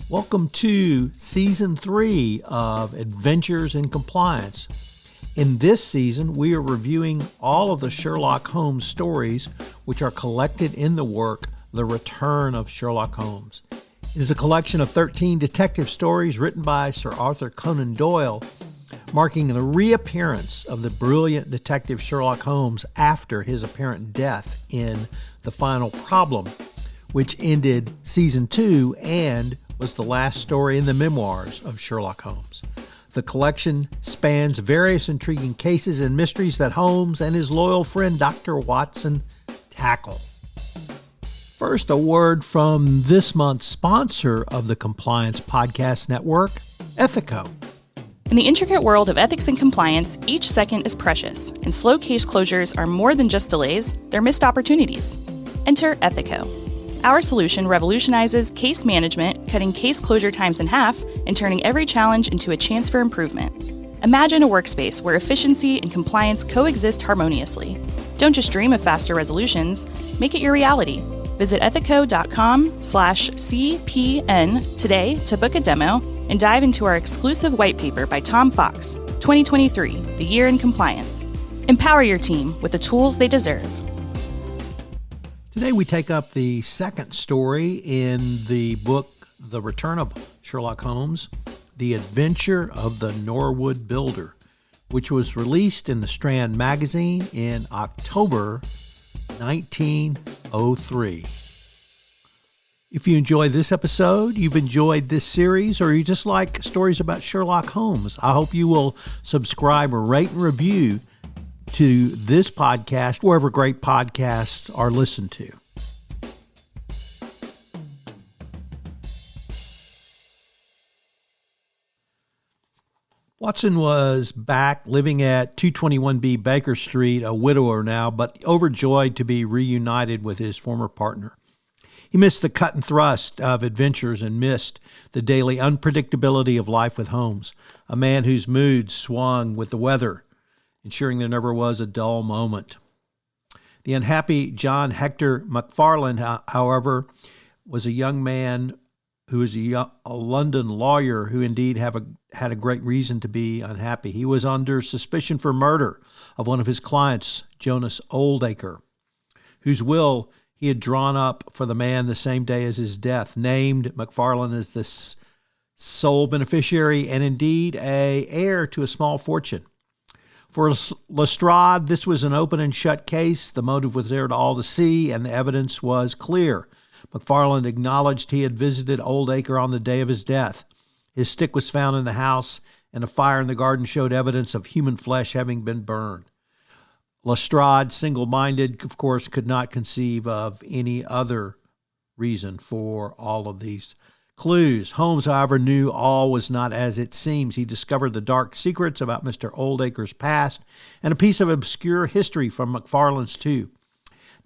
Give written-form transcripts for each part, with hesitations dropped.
Welcome to Season 3 of Adventures in Compliance. In this season, we are reviewing all of the Sherlock Holmes stories which are collected in the work The Return of Sherlock Holmes. It is a collection of 13 detective stories written by Sir Arthur Conan Doyle, marking the reappearance of the brilliant detective Sherlock Holmes after his apparent death in The Final Problem, which ended Season 2 and was the last story in the memoirs of Sherlock Holmes. The collection spans various intriguing cases and mysteries that Holmes and his loyal friend Dr. Watson tackle. First, a word from this month's sponsor of the Compliance Podcast Network, Ethico. In the intricate world of ethics and compliance, each second is precious, and slow case closures are more than just delays, they're missed opportunities. Enter Ethico. Our solution revolutionizes case management, cutting case closure times in half and turning every challenge into a chance for improvement. Imagine a workspace where efficiency and compliance coexist harmoniously. Don't just dream of faster resolutions, make it your reality. Visit ethico.com/CPN today to book a demo and dive into our exclusive white paper by Tom Fox, 2023, The Year in Compliance. Empower your team with the tools they deserve. Today we take up the second story in the book, The Return of Sherlock Holmes, The Adventure of the Norwood Builder, which was released in the Strand magazine in October 1903. If you enjoyed this episode, you've enjoyed this series, or you just like stories about Sherlock Holmes, I hope you will subscribe or rate and review to this podcast wherever great podcasts are listened to. Watson was back living at 221B Baker Street, a widower now, but overjoyed to be reunited with his former partner. He missed the cut and thrust of adventures and missed the daily unpredictability of life with Holmes, a man whose mood swung with the weather, ensuring there never was a dull moment. The unhappy John Hector McFarland, however, was a young man who was a London lawyer who indeed had a great reason to be unhappy. He was under suspicion for murder of one of his clients, Jonas Oldacre, whose will he had drawn up for the man the same day as his death, named McFarland as the sole beneficiary and indeed an heir to a small fortune. For Lestrade, this was an open and shut case. The motive was there to all to see, and the evidence was clear. McFarland acknowledged he had visited Oldacre on the day of his death. His stick was found in the house, and a fire in the garden showed evidence of human flesh having been burned. Lestrade, single-minded, of course, could not conceive of any other reason for all of these clues. Holmes, however, knew all was not as it seems. He discovered the dark secrets about Mr. Oldacre's past and a piece of obscure history from McFarland's too.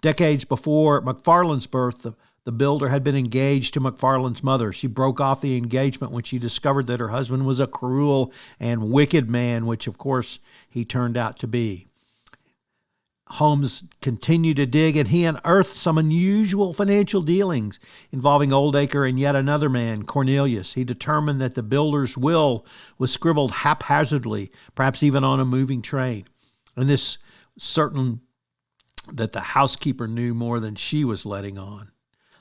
Decades before McFarland's birth, the builder had been engaged to McFarland's mother. She broke off the engagement when she discovered that her husband was a cruel and wicked man, which, of course, he turned out to be. Holmes continued to dig, and he unearthed some unusual financial dealings involving Oldacre and yet another man, Cornelius. He determined that the builder's will was scribbled haphazardly, perhaps even on a moving train. And this certain that the housekeeper knew more than she was letting on.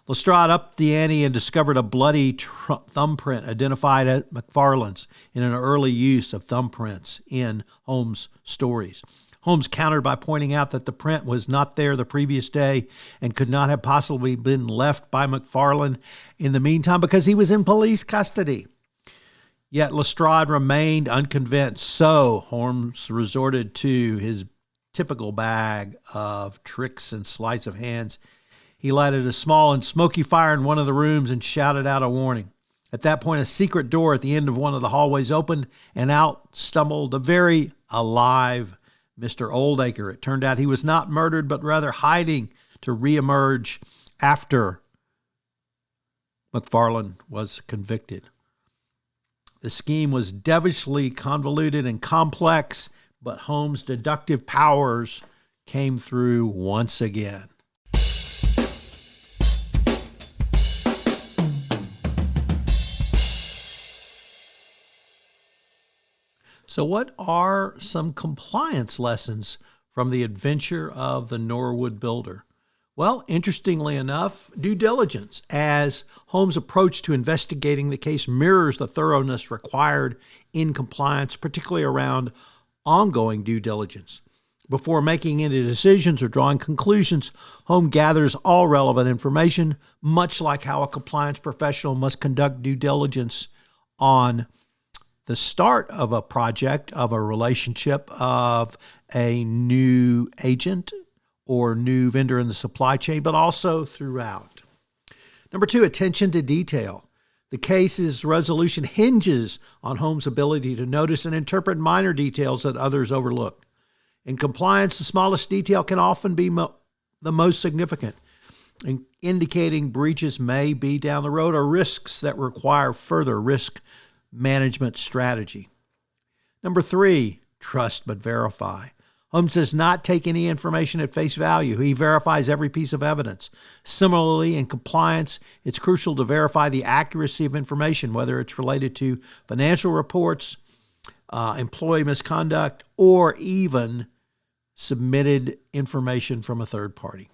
Lestrade upped the ante and discovered a bloody thumbprint identified as McFarland's in an early use of thumbprints in Holmes' stories. Holmes countered by pointing out that the print was not there the previous day and could not have possibly been left by McFarland in the meantime because he was in police custody. Yet Lestrade remained unconvinced, so Holmes resorted to his typical bag of tricks and sleights of hands. He lighted a small and smoky fire in one of the rooms and shouted out a warning. At that point, a secret door at the end of one of the hallways opened, and out stumbled a very alive Mr. Oldacre. It turned out he was not murdered, but rather hiding to reemerge after McFarland was convicted. The scheme was devilishly convoluted and complex, but Holmes' deductive powers came through once again. So what are some compliance lessons from the adventure of the Norwood Builder? Well, interestingly enough, due diligence, as Holmes' approach to investigating the case mirrors the thoroughness required in compliance, particularly around ongoing due diligence. Before making any decisions or drawing conclusions, Holmes gathers all relevant information, much like how a compliance professional must conduct due diligence on the start of a project, of a relationship, of a new agent or new vendor in the supply chain, but also throughout. Number 2, attention to detail. The case's resolution hinges on Holmes' ability to notice and interpret minor details that others overlook. In compliance, the smallest detail can often be the most significant, indicating breaches may be down the road or risks that require further risk management strategy. Number 3, trust but verify. Holmes does not take any information at face value. He verifies every piece of evidence. Similarly, in compliance, it's crucial to verify the accuracy of information, whether it's related to financial reports, employee misconduct, or even submitted information from a third party.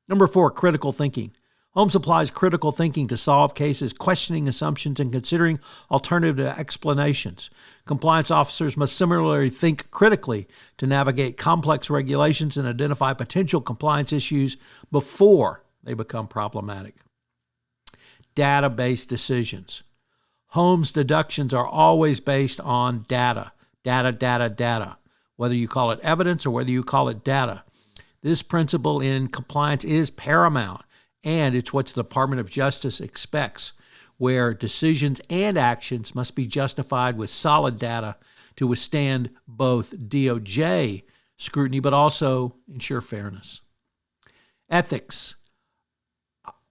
Number 4, critical thinking. Holmes applies critical thinking to solve cases, questioning assumptions and considering alternative explanations. Compliance officers must similarly think critically to navigate complex regulations and identify potential compliance issues before they become problematic. Data-based decisions. Holmes' deductions are always based on data, whether you call it evidence or whether you call it data. This principle in compliance is paramount, and it's what the Department of Justice expects, where decisions and actions must be justified with solid data to withstand both DOJ scrutiny, but also ensure fairness. Ethics.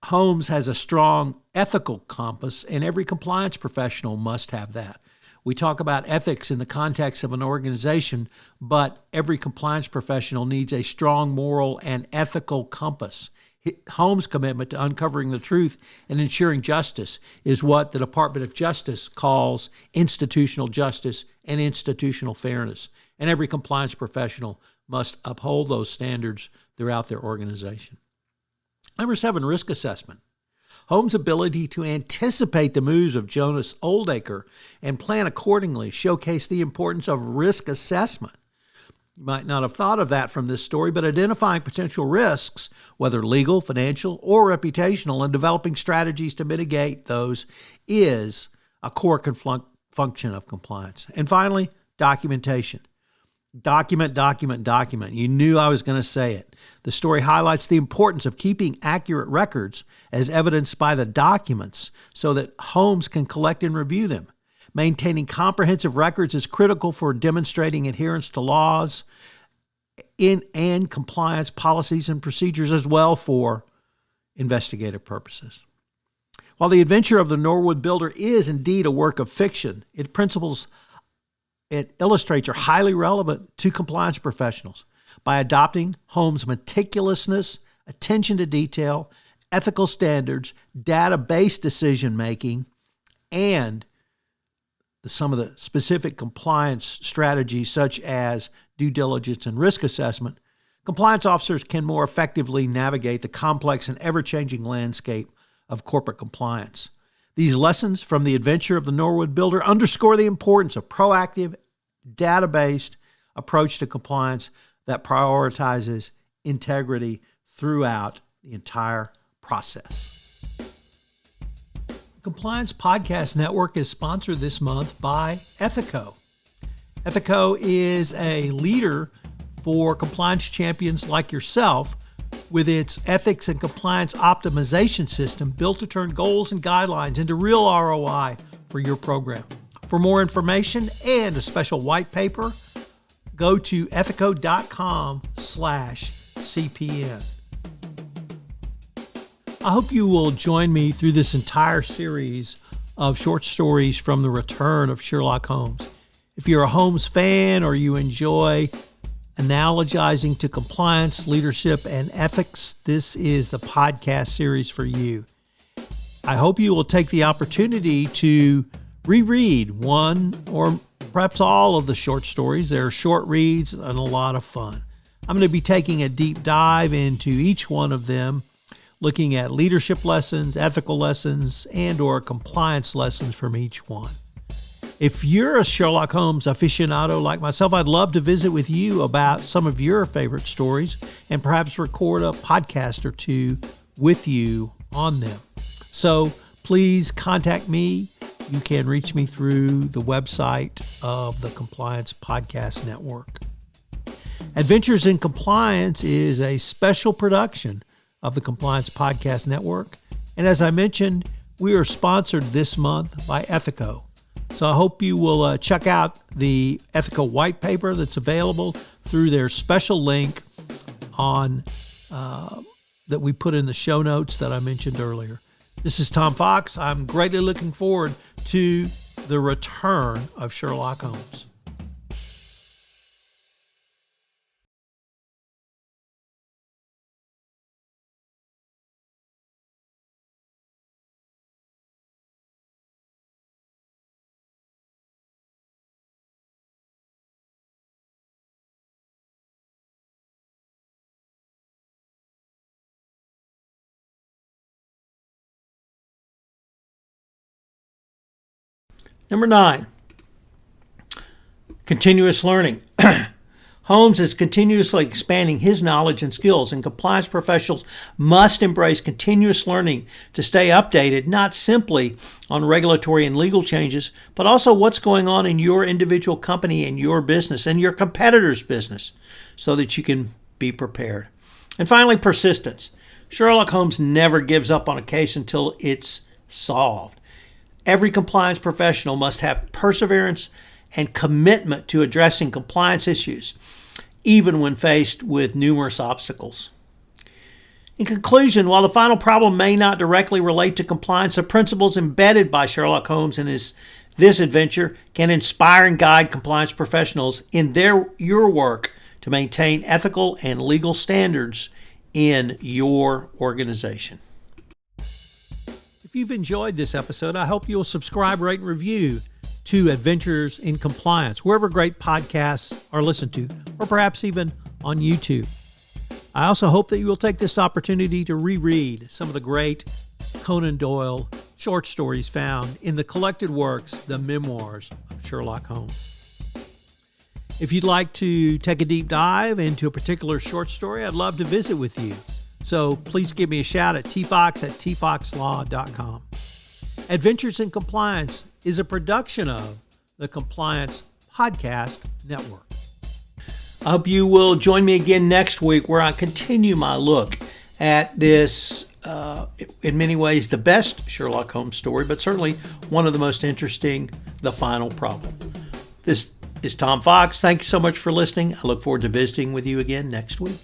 Holmes has a strong ethical compass, and every compliance professional must have that. We talk about ethics in the context of an organization, but every compliance professional needs a strong moral and ethical compass. Holmes' commitment to uncovering the truth and ensuring justice is what the Department of Justice calls institutional justice and institutional fairness. And every compliance professional must uphold those standards throughout their organization. Number 7, risk assessment. Holmes' ability to anticipate the moves of Jonas Oldacre and plan accordingly showcase the importance of risk assessment. You might not have thought of that from this story, but identifying potential risks, whether legal, financial, or reputational, and developing strategies to mitigate those is a core function of compliance. And finally, documentation. Document. You knew I was going to say it. The story highlights the importance of keeping accurate records as evidenced by the documents so that Holmes can collect and review them. Maintaining comprehensive records is critical for demonstrating adherence to laws and compliance policies and procedures, as well for investigative purposes. While The Adventure of the Norwood Builder is indeed a work of fiction, its principles it illustrates are highly relevant to compliance professionals. By adopting Holmes' meticulousness, attention to detail, ethical standards, data-based decision-making, and some of the specific compliance strategies such as due diligence and risk assessment, compliance officers can more effectively navigate the complex and ever-changing landscape of corporate compliance. These lessons from The Adventure of the Norwood Builder underscore the importance of proactive, data-based approach to compliance that prioritizes integrity throughout the entire process. Compliance Podcast Network is sponsored this month by Ethico. Ethico is a leader for compliance champions like yourself with its ethics and compliance optimization system built to turn goals and guidelines into real ROI for your program. For more information and a special white paper, go to ethico.com/CPN. I hope you will join me through this entire series of short stories from the return of Sherlock Holmes. If you're a Holmes fan or you enjoy analogizing to compliance, leadership, and ethics, this is the podcast series for you. I hope you will take the opportunity to reread one or perhaps all of the short stories. They're short reads and a lot of fun. I'm going to be taking a deep dive into each one of them, looking at leadership lessons, ethical lessons, and or compliance lessons from each one. If you're a Sherlock Holmes aficionado like myself, I'd love to visit with you about some of your favorite stories and perhaps record a podcast or two with you on them. So please contact me. You can reach me through the website of the Compliance Podcast Network. Adventures in Compliance is a special production of the Compliance Podcast Network. And as I mentioned, we are sponsored this month by Ethico. So I hope you will check out the Ethico white paper that's available through their special link on that we put in the show notes that I mentioned earlier. This is Tom Fox. I'm greatly looking forward to the return of Sherlock Holmes. Number 9, continuous learning. Holmes is continuously expanding his knowledge and skills, and compliance professionals must embrace continuous learning to stay updated, not simply on regulatory and legal changes, but also what's going on in your individual company and your business and your competitor's business so that you can be prepared. And finally, persistence. Sherlock Holmes never gives up on a case until it's solved. Every compliance professional must have perseverance and commitment to addressing compliance issues, even when faced with numerous obstacles. In conclusion, while the final problem may not directly relate to compliance, the principles embedded by Sherlock Holmes in this adventure can inspire and guide compliance professionals in your work to maintain ethical and legal standards in your organization. If you've enjoyed this episode, I hope you'll subscribe, rate, and review to Adventures in Compliance, wherever great podcasts are listened to, or perhaps even on YouTube. I also hope that you will take this opportunity to reread some of the great Conan Doyle short stories found in the collected works, the memoirs of Sherlock Holmes. If you'd like to take a deep dive into a particular short story, I'd love to visit with you. So please give me a shout at tfox@tfoxlaw.com. Adventures in Compliance is a production of the Compliance Podcast Network. I hope you will join me again next week where I continue my look at this, in many ways, the best Sherlock Holmes story, but certainly one of the most interesting, The Final Problem. This is Tom Fox. Thank you so much for listening. I look forward to visiting with you again next week.